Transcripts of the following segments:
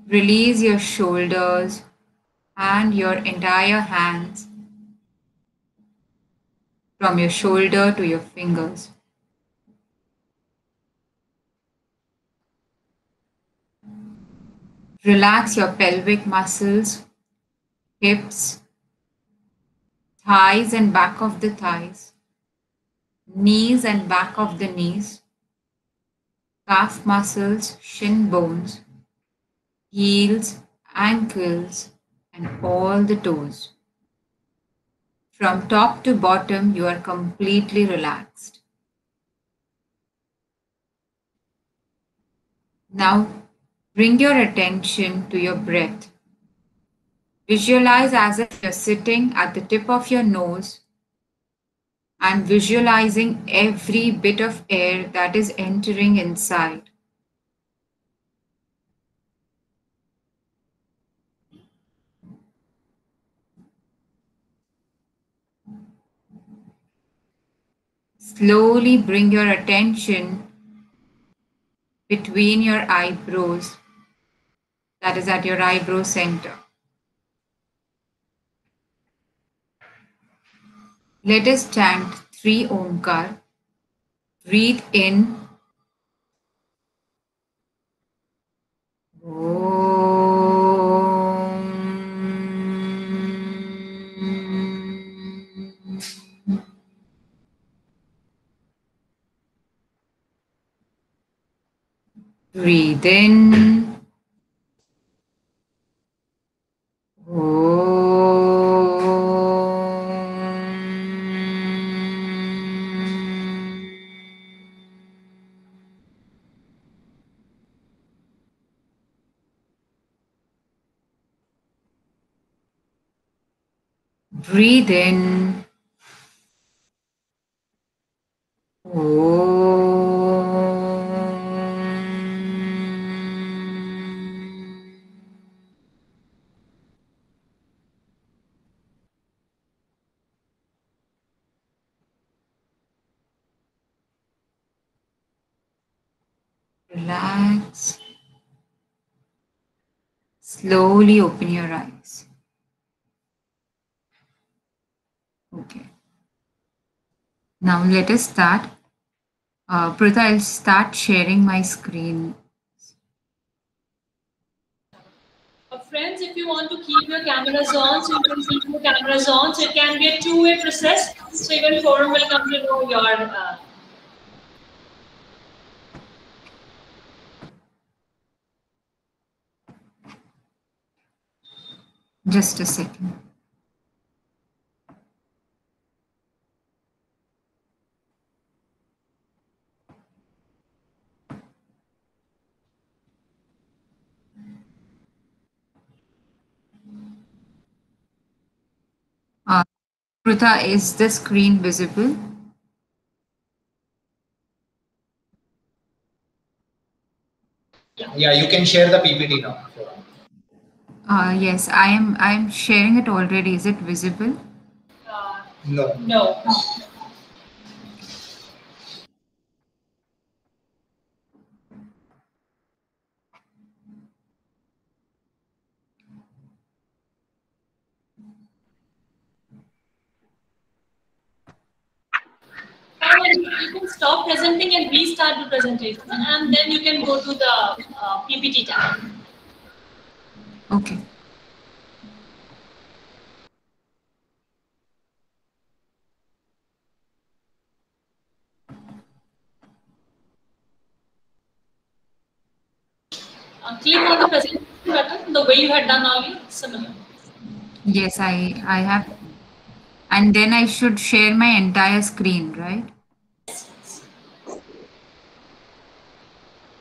Release your shoulders and your entire hands from your shoulder to your fingers. Relax your pelvic muscles, hips, thighs and back of the thighs, knees and back of the knees, calf muscles, shin bones, heels, ankles, and all the toes. From top to bottom, you are completely relaxed. Now, bring your attention to your breath. Visualize as if you're sitting at the tip of your nose and visualizing every bit of air that is entering inside. Slowly bring your attention between your eyebrows, that is at your eyebrow center. Let us chant 3 Omkar. Breathe in. Breathe in. Breathe in. Relax. Slowly open your eyes. Okay. Now let us start. Pritha, I'll start sharing my screen. Friends, if you want to keep your cameras on, so you can keep your cameras on. So it can be a two-way process. So even forum will come to know your. Just a second. Pritha, is the screen visible? Yeah, you can share the PPT now. Yes, I am sharing it already. Is it visible? No. No. You can stop presenting and restart the presentation, and then you can go to the PPT tab. Okay. Click on the presentation button the way you had done earlier, similar. Yes, I have. And then I should share my entire screen, right?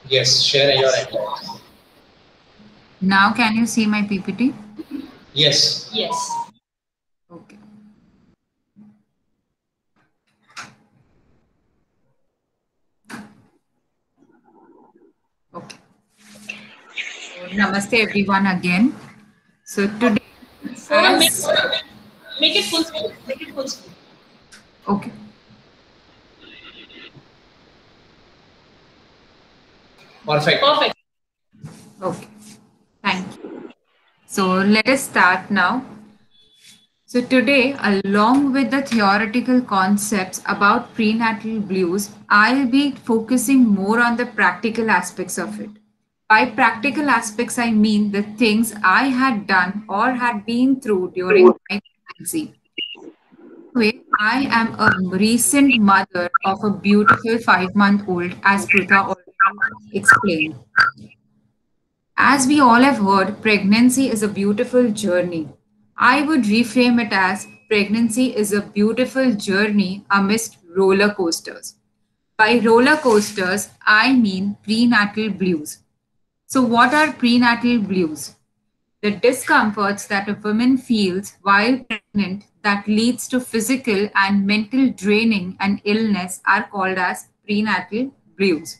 Yes, share your entire. Now can you see my PPT? Yes. Yes. Okay. Okay. So, namaste everyone again. So today, Forum, make it full screen. Make it full screen. okay. Perfect. Perfect. Okay, thank you. So let us start now. So today, along with the theoretical concepts about prenatal blues, I'll be focusing more on the practical aspects of it. By practical aspects, I mean the things I had done or had been through during my pregnancy. Way, I am a recent mother of a beautiful 5 month old, as Prutha already explained. As we all have heard, pregnancy is a beautiful journey. I would reframe it as pregnancy is a beautiful journey amidst roller coasters. By roller coasters, I mean prenatal blues. So, what are prenatal blues? The discomforts that a woman feels while pregnant that leads to physical and mental draining and illness are called as prenatal blues.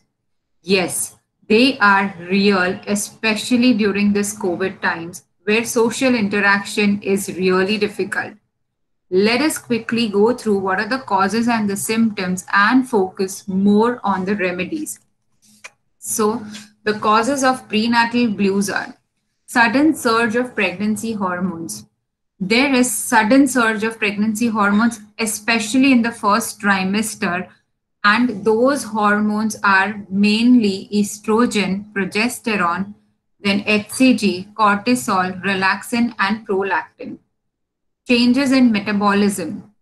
Yes, they are real, especially during this COVID times where social interaction is really difficult. Let us quickly go through what are the causes and the symptoms and focus more on the remedies. So, the causes of prenatal blues are sudden surge of pregnancy hormones. There is sudden surge of pregnancy hormones, especially in the first trimester, and those hormones are mainly estrogen, progesterone, then HCG, cortisol, relaxin, and prolactin. Changes in metabolism.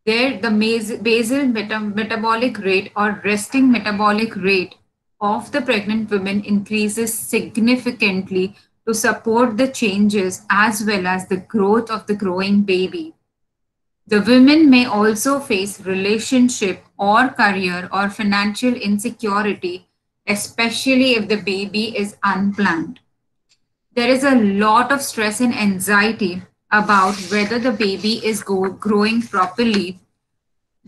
There, the basal metabolic rate or resting metabolic rate of the pregnant women increases significantly to support the changes as well as the growth of the growing baby. The women may also face relationship or career or financial insecurity, especially if the baby is unplanned. There is a lot of stress and anxiety about whether the baby is growing properly,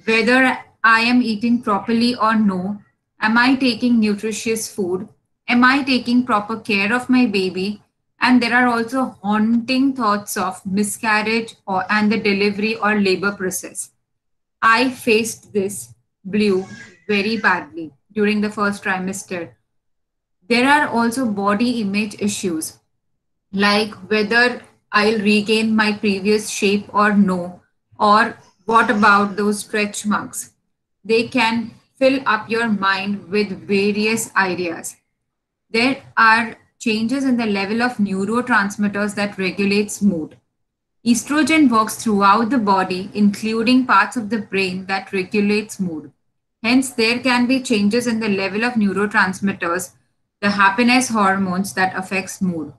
whether I am eating properly or no. Am I taking nutritious food? Am I taking proper care of my baby? And there are also haunting thoughts of miscarriage or and the delivery or labor process. I faced this blue very badly during the first trimester. There are also body image issues like whether I'll regain my previous shape or no, or what about those stretch marks? They can fill up your mind with various ideas. There are changes in the level of neurotransmitters that regulates mood. Estrogen works throughout the body, including parts of the brain that regulates mood. Hence, there can be changes in the level of neurotransmitters, the happiness hormones that affects mood.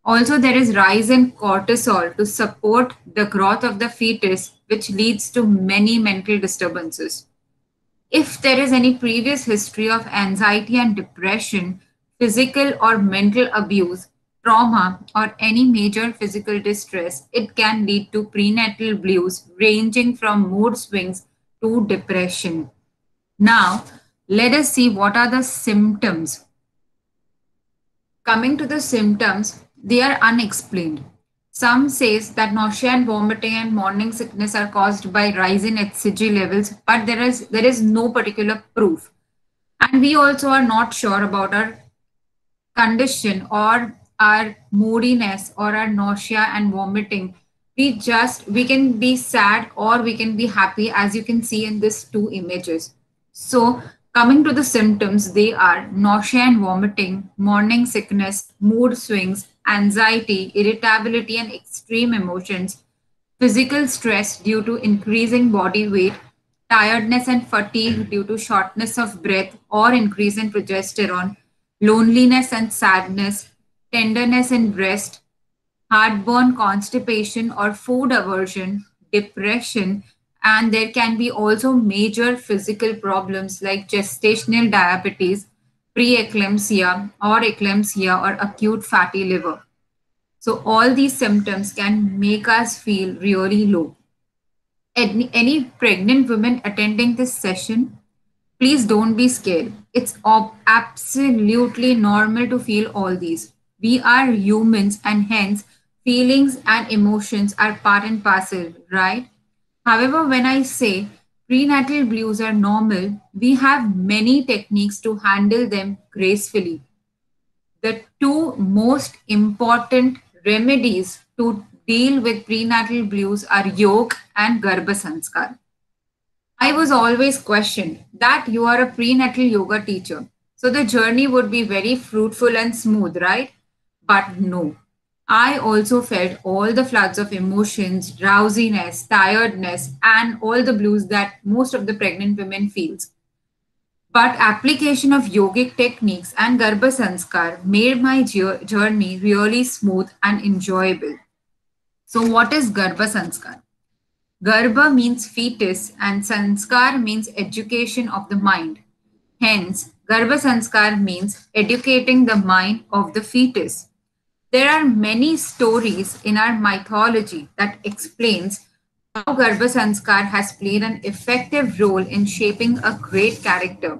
Also, there is rise in cortisol to support the growth of the fetus, which leads to many mental disturbances. If there is any previous history of anxiety and depression, physical or mental abuse, trauma, or any major physical distress, it can lead to prenatal blues ranging from mood swings to depression. Now, let us see what are the symptoms. Coming to the symptoms, they are unexplained. Some says that nausea and vomiting and morning sickness are caused by rise in HCG levels, but there is no particular proof. And we also are not sure about our condition or our moodiness or our nausea and vomiting. We can be sad or we can be happy, as you can see in these two images. So, coming to the symptoms, they are nausea and vomiting, morning sickness, mood swings, anxiety, irritability, and extreme emotions, physical stress due to increasing body weight, tiredness and fatigue due to shortness of breath or increase in progesterone, loneliness and sadness, tenderness in breast, heartburn, constipation, or food aversion, depression, and there can be also major physical problems like gestational diabetes, preeclampsia, or eclampsia, or acute fatty liver. So, all these symptoms can make us feel really low. Any pregnant women attending this session, please don't be scared. It's absolutely normal to feel all these. We are humans, and hence, feelings and emotions are part and parcel, right? However, when I say prenatal blues are normal, we have many techniques to handle them gracefully. the two most important remedies to deal with prenatal blues are yoga and Garbha Sanskar. I was always questioned that you are a prenatal yoga teacher. So the journey would be very fruitful and smooth, right? But no. I also felt all the floods of emotions, drowsiness, tiredness, and all the blues that most of the pregnant women feels. But application of yogic techniques and Garbha Sanskar made my journey really smooth and enjoyable. So what is Garbha Sanskar? Garbha means fetus and sanskar means education of the mind. Hence, Garbha Sanskar means educating the mind of the fetus. There are many stories in our mythology that explains how Garbha Sanskar has played an effective role in shaping a great character.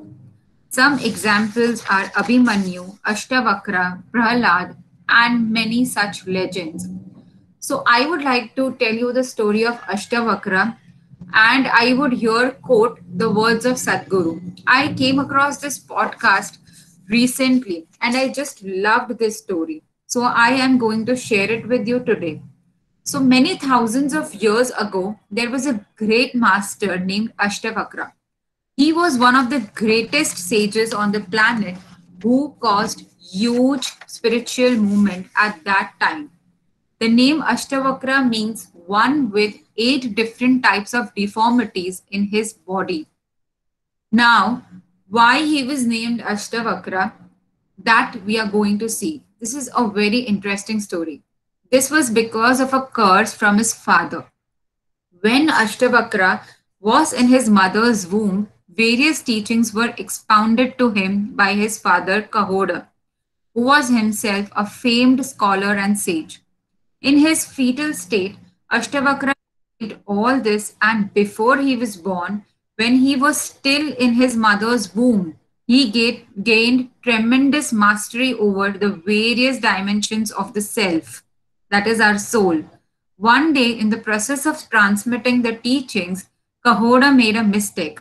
Some examples are Abhimanyu, Ashtavakra, Prahlad, and many such legends. So I would like to tell you the story of Ashtavakra and I would here quote the words of Sadhguru. I came across this podcast recently and I just loved this story. So I am going to share it with you today. So many thousands of years ago, there was a great master named Ashtavakra. He was one of the greatest sages on the planet who caused huge spiritual movement at that time. The name Ashtavakra means one with 8 different types of deformities in his body. Now, why he was named Ashtavakra, that we are going to see. This is a very interesting story. This was because of a curse from his father. When Ashtavakra was in his mother's womb, various teachings were expounded to him by his father Kahoda, who was himself a famed scholar and sage. In his fetal state, Ashtavakra did all this, and before he was born, when he was still in his mother's womb, he gained tremendous mastery over the various dimensions of the self, that is, our soul. One day, in the process of transmitting the teachings, Kahoda made a mistake.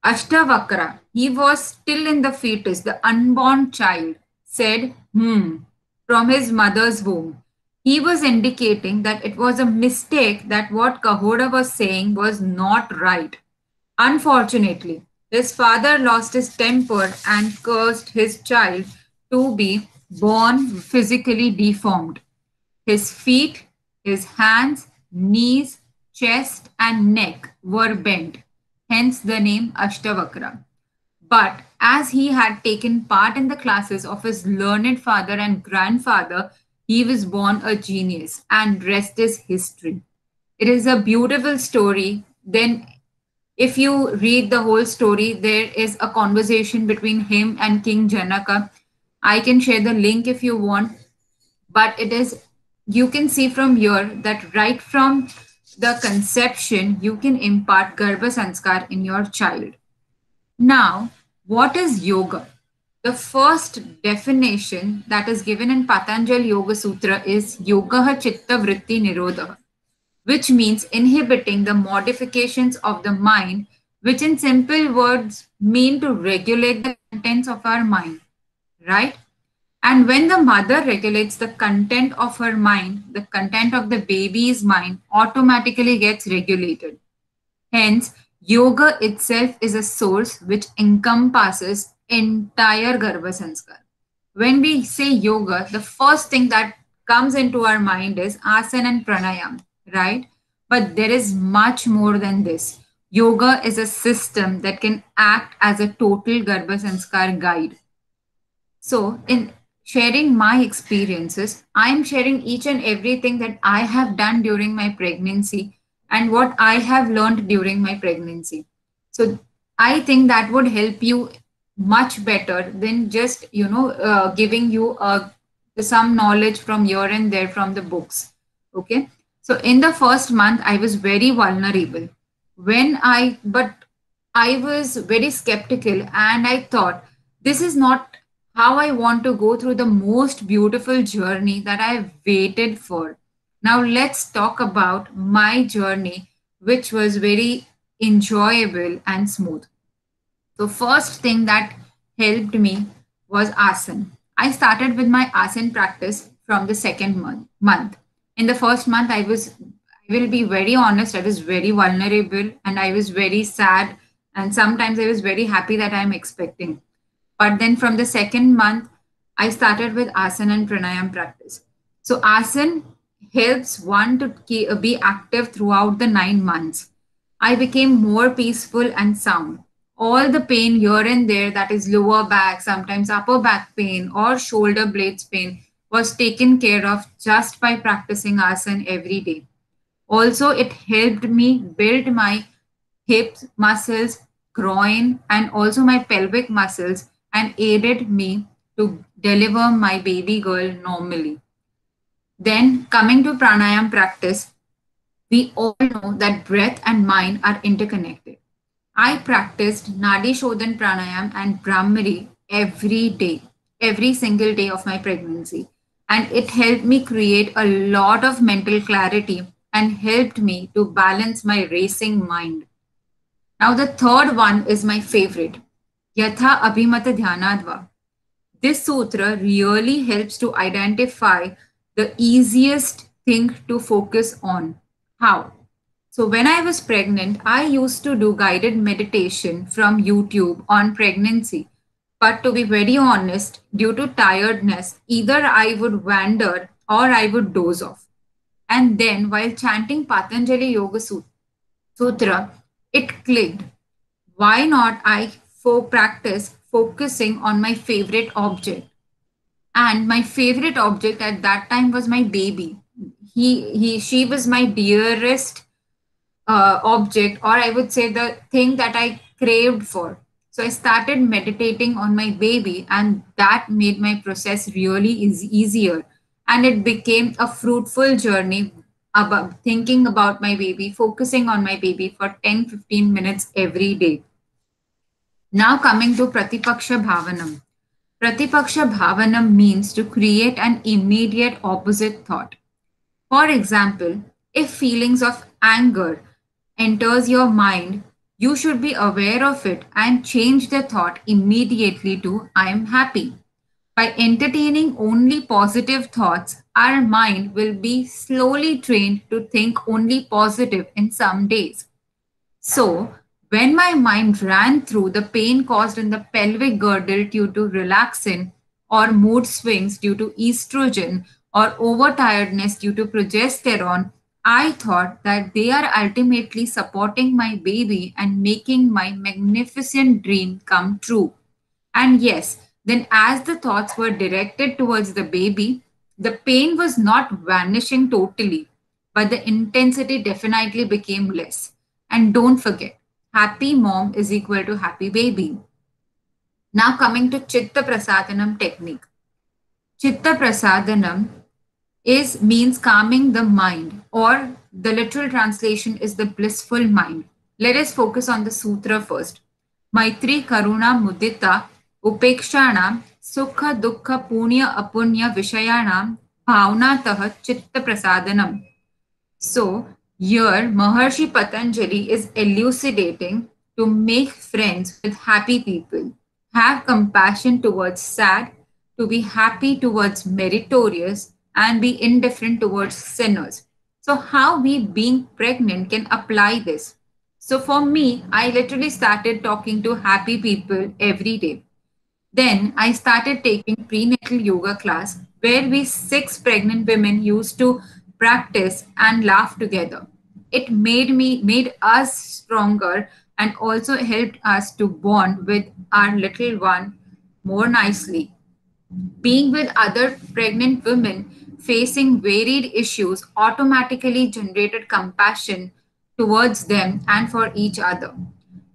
Ashtavakra, he was still in the fetus, the unborn child, said, from his mother's womb. He was indicating that it was a mistake, that what Kahoda was saying was not right. Unfortunately, his father lost his temper and cursed his child to be born physically deformed. His feet, his hands, knees, chest, and neck were bent, hence the name Ashtavakra. But as he had taken part in the classes of his learned father and grandfather, he was born a genius, and rest is history. It is a beautiful story. Then, if you read the whole story, there is a conversation between him and King Janaka. I can share the link if you want, but it is, you can see from here that right from the conception, you can impart Garbha Sanskar in your child. Now, what is yoga? The first definition that is given in Patanjali Yoga Sutra is Yogaha Chitta Vritti Nirodha, which means inhibiting the modifications of the mind, which in simple words mean to regulate the contents of our mind, right? And when the mother regulates the content of her mind, the content of the baby's mind automatically gets regulated. Hence, yoga itself is a source which encompasses entire Garbha Sanskar. When we say yoga, the first thing that comes into our mind is asana and pranayam, right? But there is much more than this. Yoga is a system that can act as a total Garbha Sanskar guide. So, in sharing my experiences, I am sharing each and everything that I have done during my pregnancy and what I have learned during my pregnancy. So, I think that would help you much better than just, giving you some knowledge from here and there from the books. Okay. So, in the first month, I was very vulnerable. But I was very skeptical and I thought, this is not how I want to go through the most beautiful journey that I've waited for. Now, let's talk about my journey, which was very enjoyable and smooth. So, first thing that helped me was asana. I started with my asana practice from the second month. In the first month, I will be very honest, I was very vulnerable and I was very sad. And sometimes I was very happy that I'm expecting. But then from the second month, I started with asana and pranayam practice. So asana helps one to be active throughout the 9 months. I became more peaceful and sound. All the pain here and there, that is lower back, sometimes upper back pain or shoulder blades pain, was taken care of just by practicing asana every day. Also, it helped me build my hips muscles, groin, and also my pelvic muscles and aided me to deliver my baby girl normally. Then, coming to pranayam practice, we all know that breath and mind are interconnected. I practiced Nadi Shodhan Pranayam and Brahmari every day, every single day of my pregnancy. And it helped me create a lot of mental clarity and helped me to balance my racing mind. Now, the third one is my favorite, Yatha Abhimata Dhyanadva. This sutra really helps to identify the easiest thing to focus on. How? So, when I was pregnant, I used to do guided meditation from YouTube on pregnancy. But to be very honest, due to tiredness, either I would wander or I would doze off. And then, while chanting Patanjali Yoga Sutra, it clicked. Why not I practice focusing on my favorite object? And my favorite object at that time was my baby. She was my dearest object, or I would say the thing that I craved for. So I started meditating on my baby, and that made my process really easier. And it became a fruitful journey about thinking about my baby, focusing on my baby for 10-15 minutes every day. Now coming to Pratipaksha Bhavanam. Pratipaksha Bhavanam means to create an immediate opposite thought. For example, if feelings of anger enters your mind, you should be aware of it and change the thought immediately to I am happy. By entertaining only positive thoughts, our mind will be slowly trained to think only positive in some days. So, when my mind ran through the pain caused in the pelvic girdle due to relaxin, or mood swings due to estrogen, or overtiredness due to progesterone, I thought that they are ultimately supporting my baby and making my magnificent dream come true. And yes, then as the thoughts were directed towards the baby, the pain was not vanishing totally, but the intensity definitely became less. And don't forget, happy mom is equal to happy baby. Now coming to Chitta Prasadanam technique. Chitta Prasadanam means calming the mind, or the literal translation is the blissful mind. Let us focus on the sutra first. Maitri Karuna Mudita Upekshanam Sukha Dukkha Punya Apunya Vishayanam Bhavnatah Chitta Prasadanam. So, here Maharshi Patanjali is elucidating to make friends with happy people, have compassion towards sad, to be happy towards meritorious, and be indifferent towards sinners. So, how we being pregnant can apply this? So, for me, I literally started talking to happy people every day. Then I started taking prenatal yoga class where we 6 pregnant women used to practice and laugh together. It made us stronger and also helped us to bond with our little one more nicely. Being with other pregnant women facing varied issues automatically generated compassion towards them and for each other.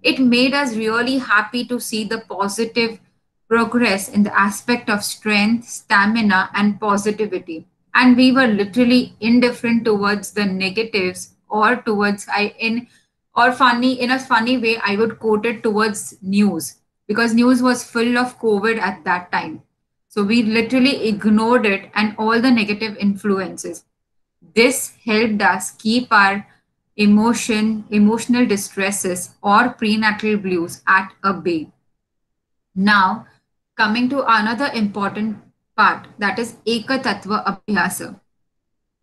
It made us really happy to see the positive progress in the aspect of strength, stamina, and positivity. And we were literally indifferent towards the negatives or towards I in or funny in a funny way, I would quote it towards news because news was full of COVID at that time. So we literally ignored it and all the negative influences. This helped us keep our emotional distresses or prenatal blues at a bay. Now, coming to another important part, that is Ekatattva Abhyasa.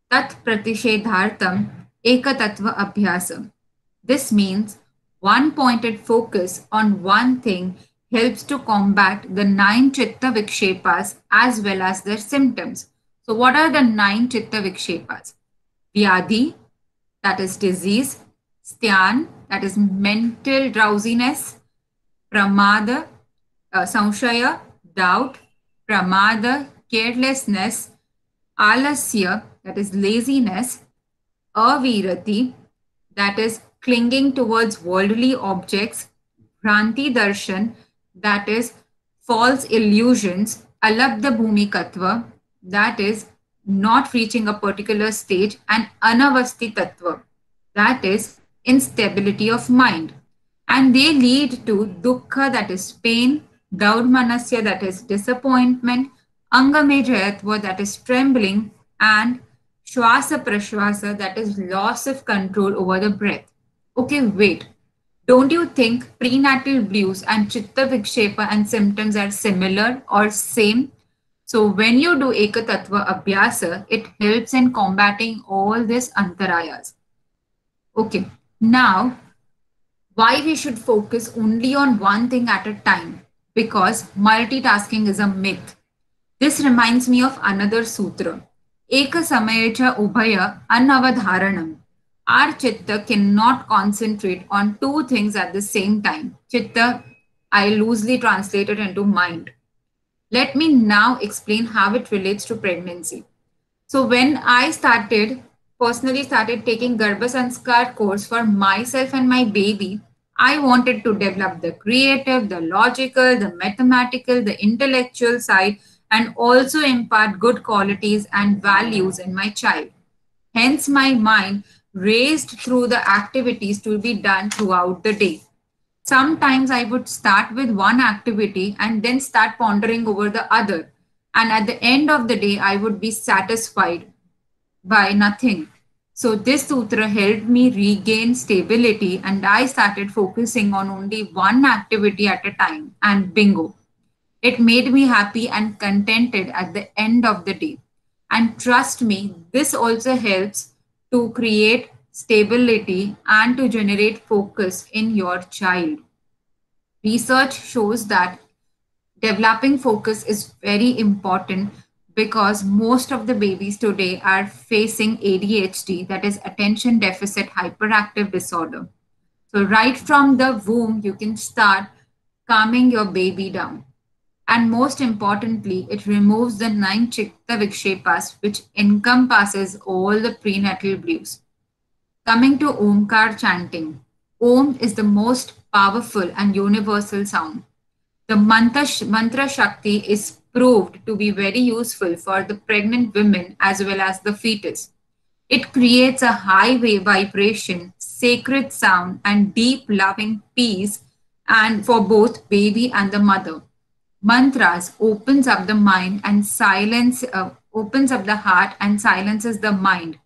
Tat Pratishedhartam Ekatattva Abhyasa. This means one pointed focus on one thing helps to combat the 9 Chitta Vikshepas as well as their symptoms. So, what are the 9 Chitta Vikshepas? Vyadhi, that is disease, Styan, that is mental drowsiness, Pramada, Samshaya, doubt, Pramada, carelessness, Alasya, that is laziness, Avirati, that is clinging towards worldly objects, Bhranti Darshan, that is false illusions, Alabdha Bhumikatva, that is not reaching a particular stage, and Anavasti Tattva, that is instability of mind. And they lead to Dukkha, that is pain, Daudmanasya, that is disappointment, Angamejayatva, that is trembling, and Shwasa Prashwasa, that is loss of control over the breath. Okay, wait. Don't you think prenatal blues and Chitta Vikshepa and symptoms are similar or same? So when you do Ekatattva Abhyasa, it helps in combating all these antarayas. Okay, now why we should focus only on one thing at a time? Because multitasking is a myth. This reminds me of another sutra. Eka samayecha ubhaya anavadharanam. Our chitta cannot concentrate on two things at the same time. Chitta, I loosely translate it into mind. Let me now explain how it relates to pregnancy. So when I personally started taking Garbha Sanskar course for myself and my baby, I wanted to develop the creative, the logical, the mathematical, the intellectual side, and also impart good qualities and values in my child. Hence, my mind raced through the activities to be done throughout the day. Sometimes I would start with one activity and then start pondering over the other. And at the end of the day, I would be satisfied by nothing. So this sutra helped me regain stability and I started focusing on only one activity at a time, and bingo. It made me happy and contented at the end of the day. And trust me, this also helps to create stability and to generate focus in your child. Research shows that developing focus is very important because most of the babies today are facing ADHD, that is attention deficit hyperactive disorder. So right from the womb, you can start calming your baby down. And most importantly, it removes the 9 Chitta Vikshepas, which encompasses all the prenatal blues. Coming to Omkar chanting. Om is the most powerful and universal sound. The mantra Shakti is proved to be very useful for the pregnant women as well as the fetus. It creates a high vibration, sacred sound, and deep loving peace and for both baby and the mother. Mantras opens up the mind and opens up the heart and silences the mind.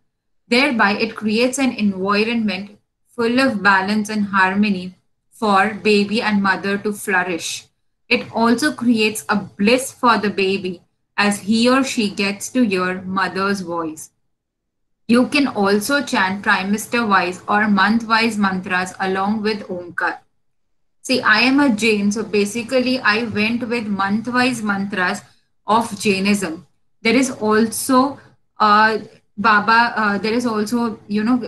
Thereby, it creates an environment full of balance and harmony for baby and mother to flourish. It also creates a bliss for the baby as he or she gets to hear mother's voice. You can also chant trimester-wise or month-wise mantras along with Omkar. See, I am a Jain, so basically I went with month-wise mantras of Jainism. There is also there is also,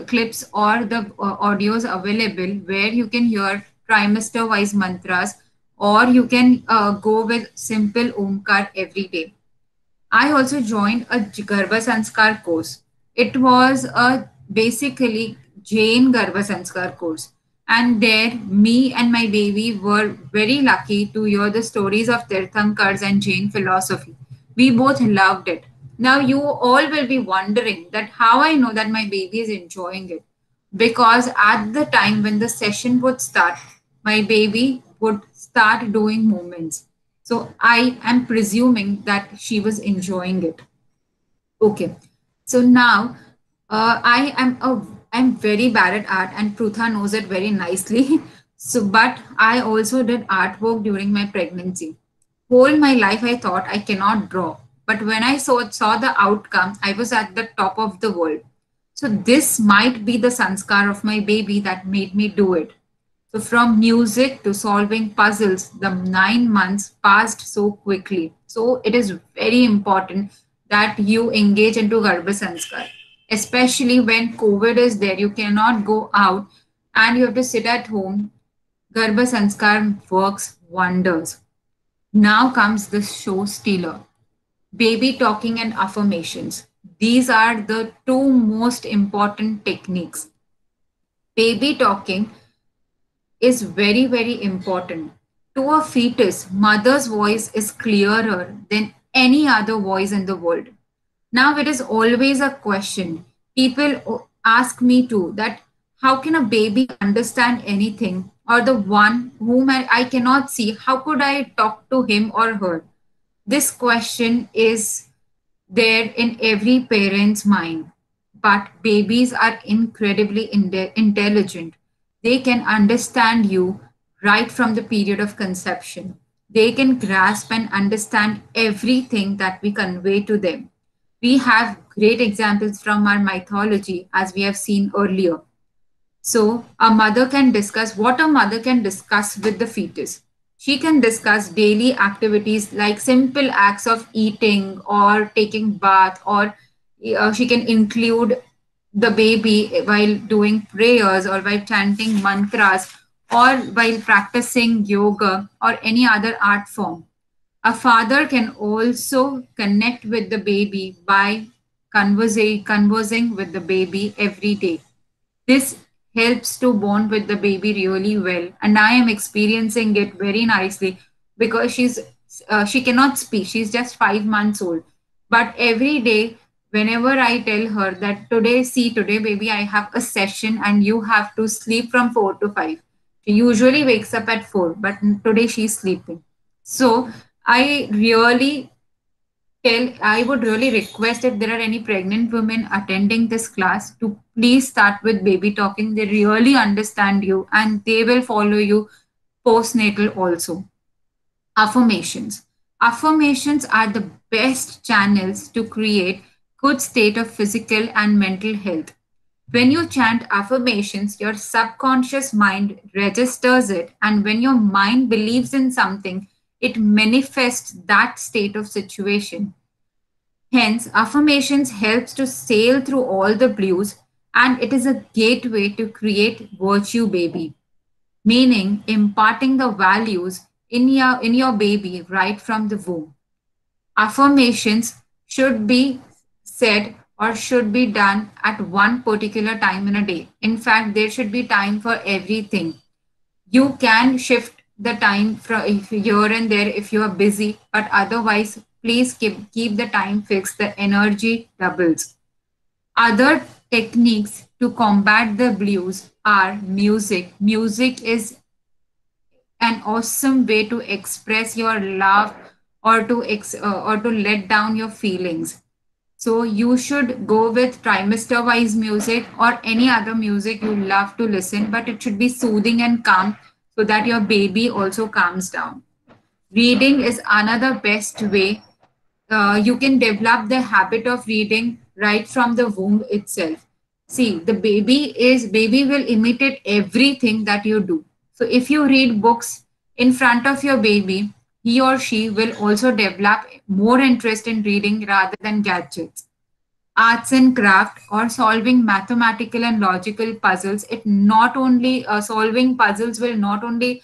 clips or the audios available where you can hear trimester-wise mantras, or you can go with simple Omkar every day. I also joined a Garbha Sanskar course. It was a basically Jain Garbha Sanskar course. And there, me and my baby were very lucky to hear the stories of Tirthankars and Jain philosophy. We both loved it. Now, you all will be wondering that how I know that my baby is enjoying it. Because at the time when the session would start, my baby would start doing movements. So I am presuming that she was enjoying it. Okay. So now I'm very bad at art, and Prutha knows it very nicely. But I also did artwork during my pregnancy. Whole my life I thought I cannot draw. but when I saw the outcome, I was at the top of the world. So this might be the sanskar of my baby that made me do it. So from music to solving puzzles, the 9 months passed so quickly. So it is very important that you engage into Garbha Sanskar, especially when COVID is there. You cannot go out and you have to sit at home. Garbha Sanskar works wonders. Now comes the show stealer. Baby talking and affirmations. These are the two most important techniques. Baby talking is very, very important. To a fetus, mother's voice is clearer than any other voice in the world. Now, it is always a question. People ask me too that how can a baby understand anything, or the one whom I cannot see, how could I talk to him or her? This question is there in every parent's mind. But babies are incredibly intelligent. They can understand you right from the period of conception. They can grasp and understand everything that we convey to them. We have great examples from our mythology, as we have seen earlier. So, a mother can discuss with the fetus. She can discuss daily activities like simple acts of eating or taking bath, or she can include the baby while doing prayers or while chanting mantras or while practicing yoga or any other art form. A father can also connect with the baby by conversing with the baby every day. This helps to bond with the baby really well, and I am experiencing it very nicely because she cannot speak. She's just 5 months old, but every day, whenever I tell her that today, baby, I have a session and you have to sleep from 4 to 5. She usually wakes up at 4, but today she's sleeping. So I really I would really request if there are any pregnant women attending this class to please start with baby talking. They really understand you and they will follow you postnatal also. Affirmations. Affirmations are the best channels to create good state of physical and mental health. When you chant affirmations, your subconscious mind registers it, and when your mind believes in something, it manifests that state of situation. Hence, affirmations helps to sail through all the blues, and it is a gateway to create virtue baby, meaning imparting the values in your baby right from the womb. Affirmations should be said or should be done at one particular time in a day. In fact, there should be time for everything. You can shift the time from if here and there if you are busy, but otherwise, please keep the time fixed. The energy doubles. Other techniques to combat the blues are music. Music is an awesome way to express your love or to let down your feelings. So you should go with trimester wise music or any other music you love to listen, but it should be soothing and calm so that your baby also calms down. Reading is another best way. You can develop the habit of reading right from the womb itself. See, the baby will imitate everything that you do. So if you read books in front of your baby, he or she will also develop more interest in reading rather than gadgets. Arts and craft or solving mathematical and logical puzzles, it not only solving puzzles will not only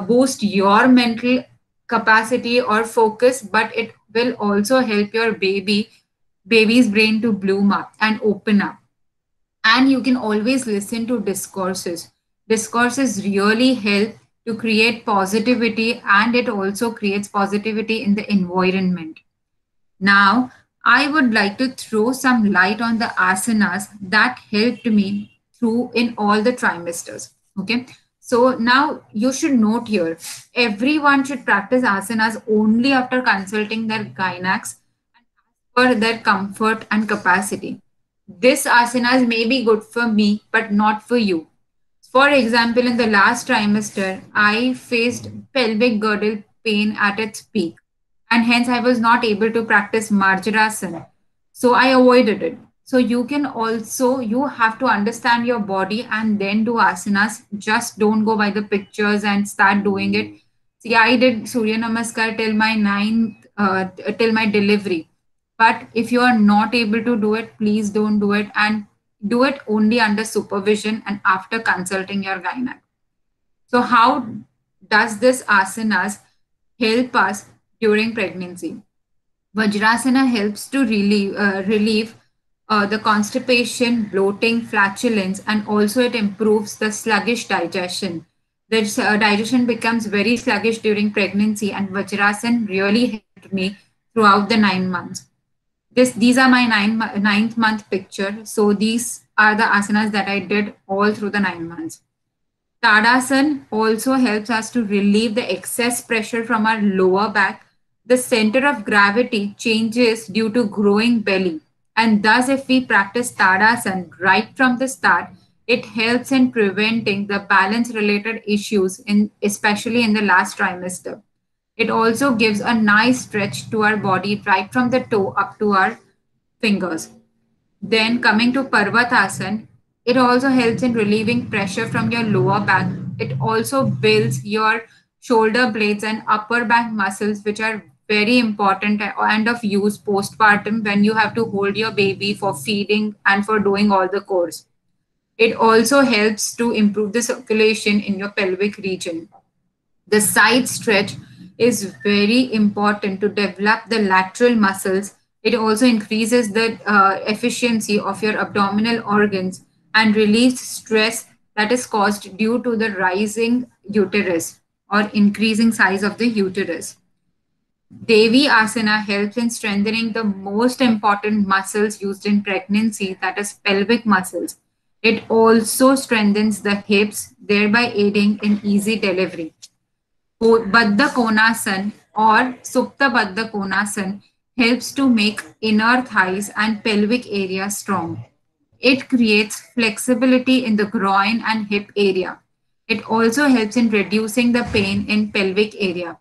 boost your mental capacity or focus, but it will also help your baby's brain to bloom up and open up. And you can always listen to discourses really help to create positivity, and it also creates positivity in the environment. Now, I would like to throw some light on the asanas that helped me through in all the trimesters. Okay. So now you should note here, everyone should practice asanas only after consulting their gynacs for their comfort and capacity. This asanas may be good for me, but not for you. For example, in the last trimester, I faced pelvic girdle pain at its peak. and hence I was not able to practice Marjarasana. So I avoided it. So you can also, you have to understand your body and then do asanas. Just don't go by the pictures and start doing it. See, I did Surya Namaskar till my till my delivery. But if you are not able to do it, please don't do it, and do it only under supervision and after consulting your gynec. So how does this asanas help us during pregnancy? Vajrasana helps to relieve the constipation, bloating, flatulence, and also it improves the sluggish digestion. The digestion becomes very sluggish during pregnancy, and Vajrasana really helped me throughout the 9 months. These are my ninth month picture. So these are the asanas that I did all through the 9 months. Tadasana also helps us to relieve the excess pressure from our lower back. The center of gravity changes due to growing belly. And thus, if we practice Tadasana right from the start, it helps in preventing the balance related issues, especially in the last trimester. It also gives a nice stretch to our body right from the toe up to our fingers. Then coming to Parvatasana, it also helps in relieving pressure from your lower back. It also builds your shoulder blades and upper back muscles, which are very important and of use postpartum when you have to hold your baby for feeding and for doing all the chores. It also helps to improve the circulation in your pelvic region. The side stretch is very important to develop the lateral muscles. It also increases the efficiency of your abdominal organs and relieves stress that is caused due to the rising uterus or increasing size of the uterus. Devi Asana helps in strengthening the most important muscles used in pregnancy, that is, pelvic muscles. It also strengthens the hips, thereby aiding in easy delivery. Baddha Konasana or Supta Baddha Konasana helps to make inner thighs and pelvic area strong. It creates flexibility in the groin and hip area. It also helps in reducing the pain in pelvic area.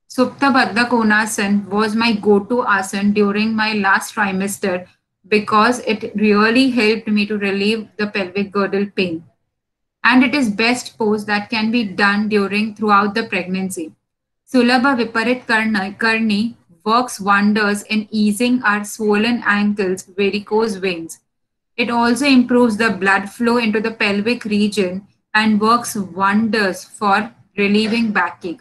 Supta Baddha Konasana was my go-to asana during my last trimester because it really helped me to relieve the pelvic girdle pain, and it is best pose that can be done throughout the pregnancy. Sulabha Viparit Karni works wonders in easing our swollen ankles, varicose veins. It also improves the blood flow into the pelvic region and works wonders for relieving backache.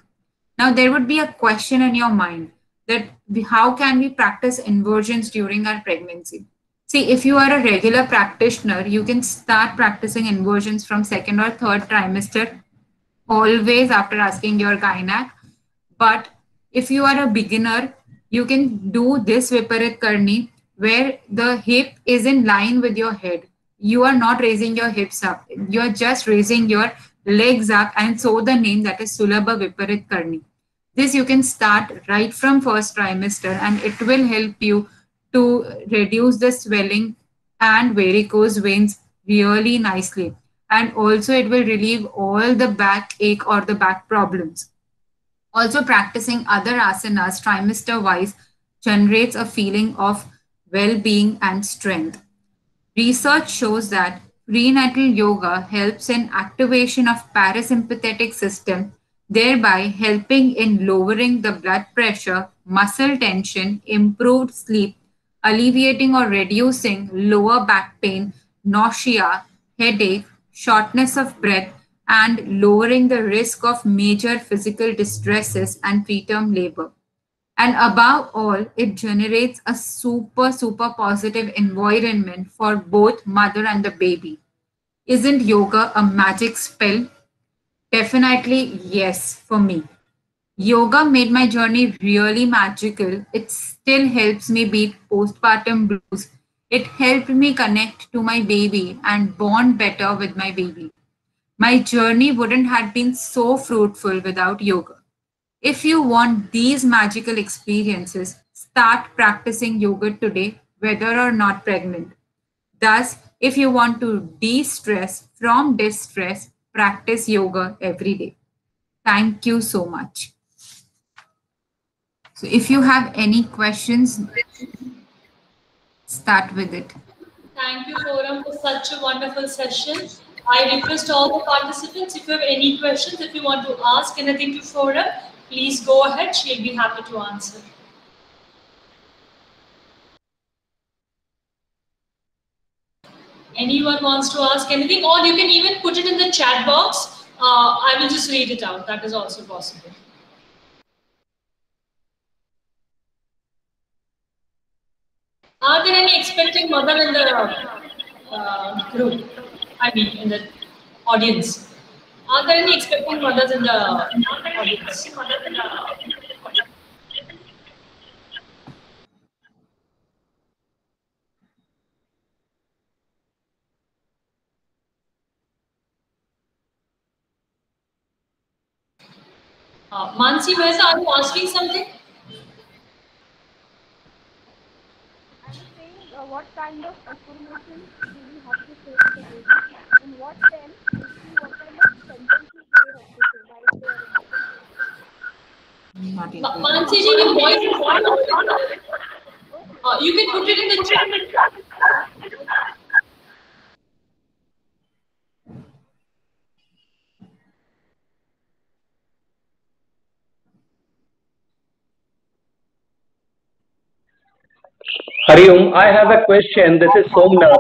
Now, there would be a question in your mind that how can we practice inversions during our pregnancy? See, if you are a regular practitioner, you can start practicing inversions from second or third trimester, always after asking your gynec. But if you are a beginner, you can do this Viparit Karni where the hip is in line with your head. You are not raising your hips up. You are just raising your legs up, and so the name, that is Sulabha Viparit Karni. This you can start right from first trimester, and it will help you to reduce the swelling and varicose veins really nicely. And also it will relieve all the backache or the back problems. Also, practicing other asanas trimester wise generates a feeling of well being and strength. Research shows that prenatal yoga helps in activation of parasympathetic system, thereby helping in lowering the blood pressure, muscle tension, improved sleep, alleviating or reducing lower back pain, nausea, headache, shortness of breath, and lowering the risk of major physical distresses and preterm labor. And above all, it generates a super positive environment for both mother and the baby. Isn't yoga a magic spell? Definitely yes, for me. Yoga made my journey really magical. It still helps me beat postpartum blues. It helped me connect to my baby and bond better with my baby. My journey wouldn't have been so fruitful without yoga. If you want these magical experiences, start practicing yoga today, whether or not pregnant. Thus, if you want to de stress from distress, practice yoga every day. Thank you so much. So if you have any questions, start with it. Thank you, Forum, for such a wonderful session. I request all the participants, if you have any questions, if you want to ask anything to Forum, please go ahead. She'll be happy to answer. Anyone wants to ask anything, or you can even put it in the chat box. I will just read it out. That is also possible. Are there any expecting mother in the group? I mean, in the audience. Are there any expecting mothers in the audience? Mansi Mehta, are you asking something? What kind of affirmations do we have to say to the baby? In what sense? What kind of sentences do we have to say while they are in the Mansi ji, your voice is not you can put it in the chat. Hariom, I have a question. This is Somnath.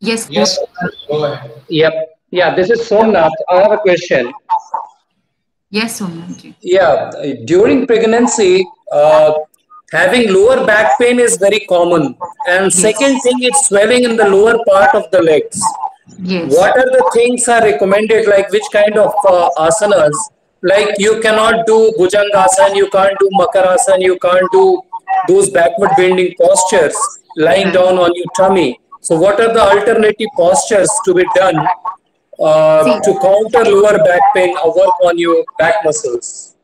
Yes. Yes, go ahead. Yep. Yeah, this is Somnath. I have a question. Yes, Somnath. Yeah, during pregnancy, having lower back pain is very common. And second thing, it's swelling in the lower part of the legs. Yes. What are the things are recommended, like which kind of asanas? Like you cannot do Bhujangasana, you can't do Makarasana, you can't do those backward bending postures, lying down on your tummy. So what are the alternative postures to be done to counter lower back pain or work on your back muscles?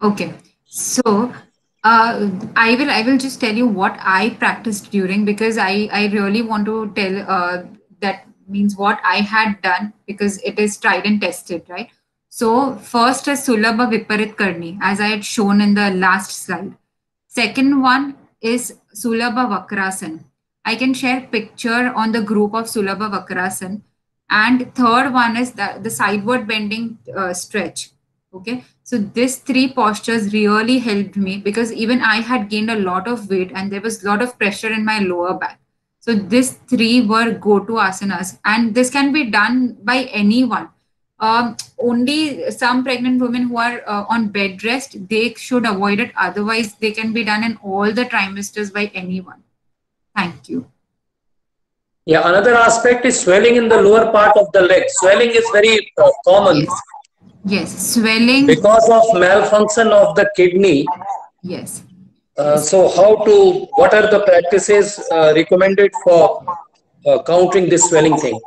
Okay. So I will just tell you what I practiced during, because I really want to tell that means what I had done, because it is tried and tested, right? So first is Sulabha Viparit Karni, as I had shown in the last slide. Second one is Sulabha Vakrasan. I can share picture on the group of Sulabha Vakrasan. And third one is the sideward bending stretch. Okay, so these three postures really helped me, because even I had gained a lot of weight and there was a lot of pressure in my lower back. So these three were go-to asanas, and this can be done by anyone. Only some pregnant women who are on bed rest, they should avoid it. Otherwise, they can be done in all the trimesters by anyone. Thank you. Yeah, another aspect is swelling in the lower part of the leg. Swelling is very common. Yes, swelling. Because of malfunction of the kidney. Yes. So what are the practices recommended for countering this swelling thing?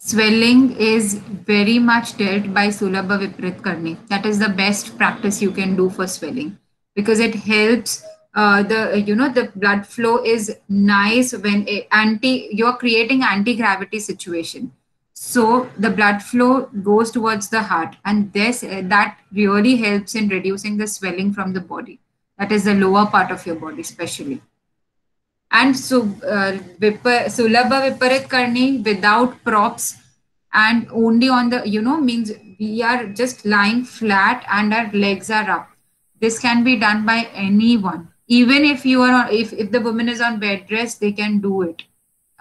Swelling is very much dealt by Sulabha Viparit Karni. That is the best practice you can do for swelling, because it helps the blood flow is nice when you're creating anti-gravity situation. So the blood flow goes towards the heart, and that really helps in reducing the swelling from the body. That is the lower part of your body, especially. And so Sulabha Viparit Karni without props, and only on the, means we are just lying flat and our legs are up. This can be done by anyone. Even if you are if the woman is on bed rest, they can do it.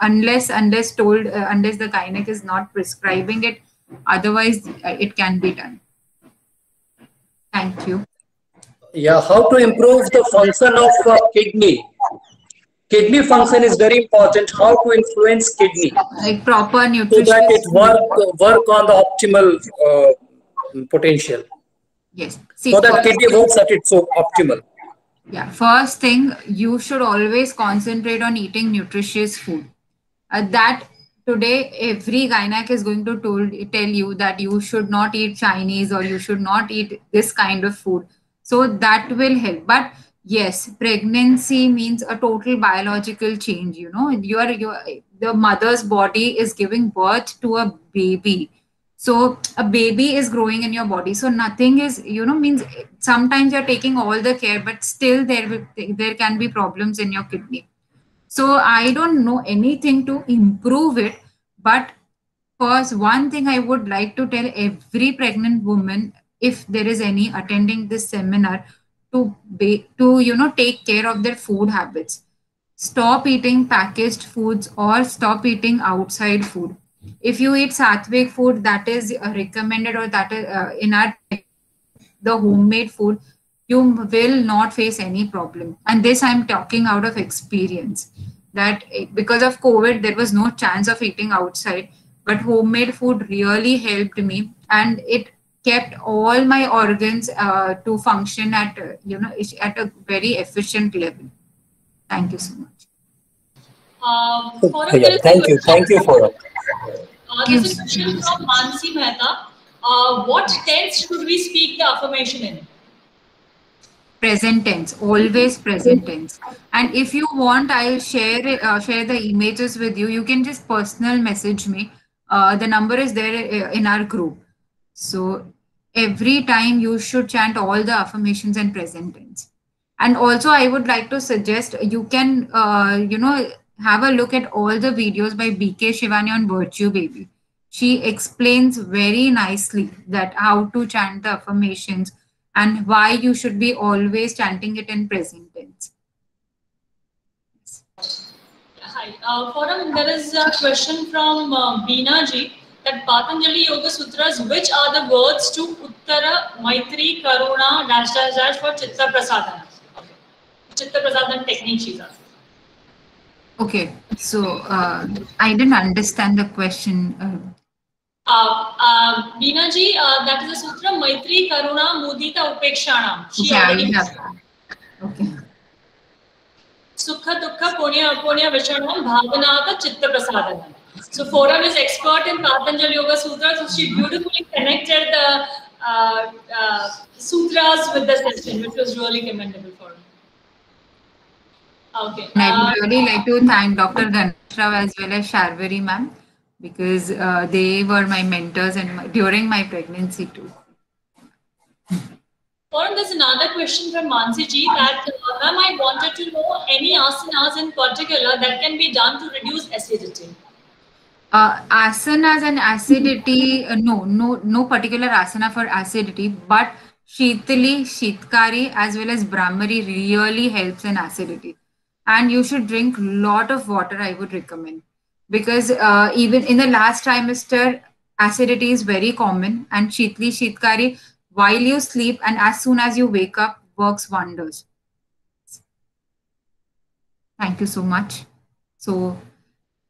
Unless the gynec is not prescribing it. Otherwise, it can be done. Thank you. Yeah, how to improve the function of kidney? Kidney function is very important. How to influence kidney? Like proper nutrition. So that it work on the optimal potential. Yes. So that kidney works at its optimal. Yeah. First thing, you should always concentrate on eating nutritious food. That today every gynec is going to tell you that you should not eat Chinese or you should not eat this kind of food. So that will help. But yes, pregnancy means a total biological change. The mother's body is giving birth to a baby. So a baby is growing in your body. So nothing is, means sometimes you're taking all the care, but still there can be problems in your kidney. So I don't know anything to improve it, but first, one thing I would like to tell every pregnant woman, if there is any attending this seminar, to take care of their food habits. Stop eating packaged foods or stop eating outside food. If you eat sattvic food, that is recommended, or that is in our the homemade food, you will not face any problem. And this I'm talking out of experience, that because of COVID, there was no chance of eating outside, but homemade food really helped me, and it kept all my organs to function at at a very efficient level. Thank you so much. Forum, Yeah, thank you. Thank you for it. There's a question from Mansi Mehta. What tense should we speak the affirmation in? Present tense, always present tense. And if you want, I'll share the images with you. You can just personal message me. The number is there in our group. So every time you should chant all the affirmations in present tense. And also, I would like to suggest you can have a look at all the videos by BK Shivani on Virtue Baby. She explains very nicely that how to chant the affirmations and why you should be always chanting it in present tense. Hi. Forum, there is a question from Beena ji, that Patanjali Yoga Sutras, which are the words to Uttara, Maitri, Karuna, dash dash dash for Chitta Prasadana? Okay. Chitta Prasadana technique she's asking. Okay, so I didn't understand the question. Beena ji, that is the sutra Maitri, Karuna, Mudita, Upekshanam. She Okay, already I have. Okay. Sukha, Dukha, Punya, Apunya, Vishanam, Bhavanata, Chitta Prasadana. So Forum is expert in Patanjali Yoga Sutras, so she beautifully connected the sutras with the session, which was really commendable for her. Okay. And I would really like to thank Dr. Ganesh Rao as well as Sharvari ma'am, because they were my mentors and during my pregnancy too. Forum, there's another question from Mansi ji that ma'am, I wanted to know any asanas in particular that can be done to reduce acidity. Asanas and acidity, no particular asana for acidity, but Shitali, Shitkari as well as Brahmari really helps in acidity. And you should drink lot of water, I would recommend, because even in the last trimester, acidity is very common, and Shitli, Shitkari, while you sleep and as soon as you wake up, works wonders. Thank you so much. So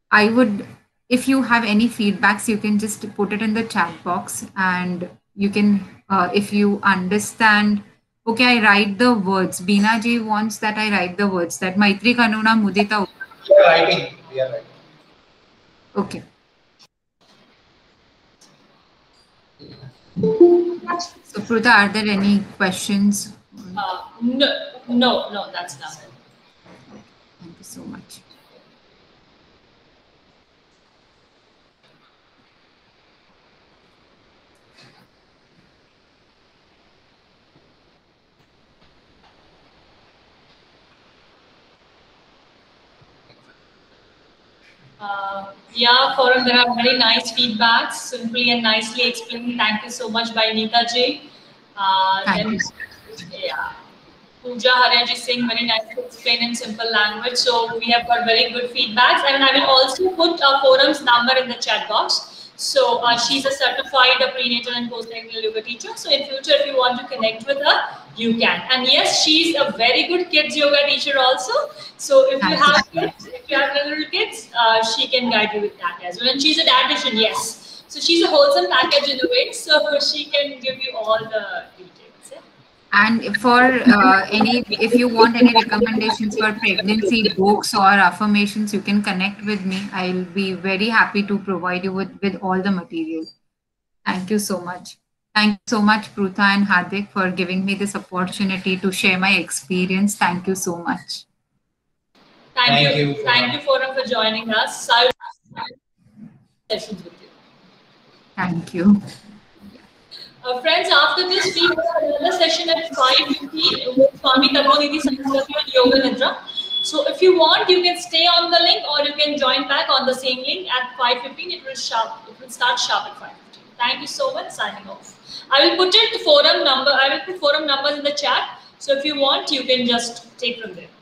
I would, if you have any feedbacks, you can just put it in the chat box, and you can, if you understand. Okay, I write the words. Beena ji wants that I write the words, that Maitri, Karuna, Mudita. We are writing. We are writing. Okay. So Pruta, are there any questions? No, that's not it. Thank you so much. Yeah, Forum, there are very nice feedbacks, simply and nicely explained. Thank you so much by Neeta ji. Thank you. Yeah. Pooja Haryaji Singh, very nicely explained in simple language. So we have got very good feedbacks, and I will also put Forum's number in the chat box. So she's a certified prenatal and postnatal yoga teacher. So in future, if you want to connect with her, you can. And yes, she's a very good kids yoga teacher also. So if you have kids, if you have little kids, she can guide you with that as well. And she's a dietitian, yes. So she's a wholesome package in a way. So she can give you all the details. Yeah? And for if you want any recommendations for pregnancy books or affirmations, you can connect with me. I'll be very happy to provide you with all the material. Thank you so much. Thank you so much, Pruta and Hardik, for giving me this opportunity to share my experience. Thank you so much. Thank you. Thank you, Forum, for joining us. Sessions with you. Thank you. Friends, after this, we have another session at 5:15 with Swami Tabonidhi Saraswati on Yoga Nidra. So if you want, you can stay on the link or you can join back on the same link at 5:15. It will start sharp at 5:15. Thank you so much. Signing off. I will put forum numbers in the chat. So if you want, you can just take from there.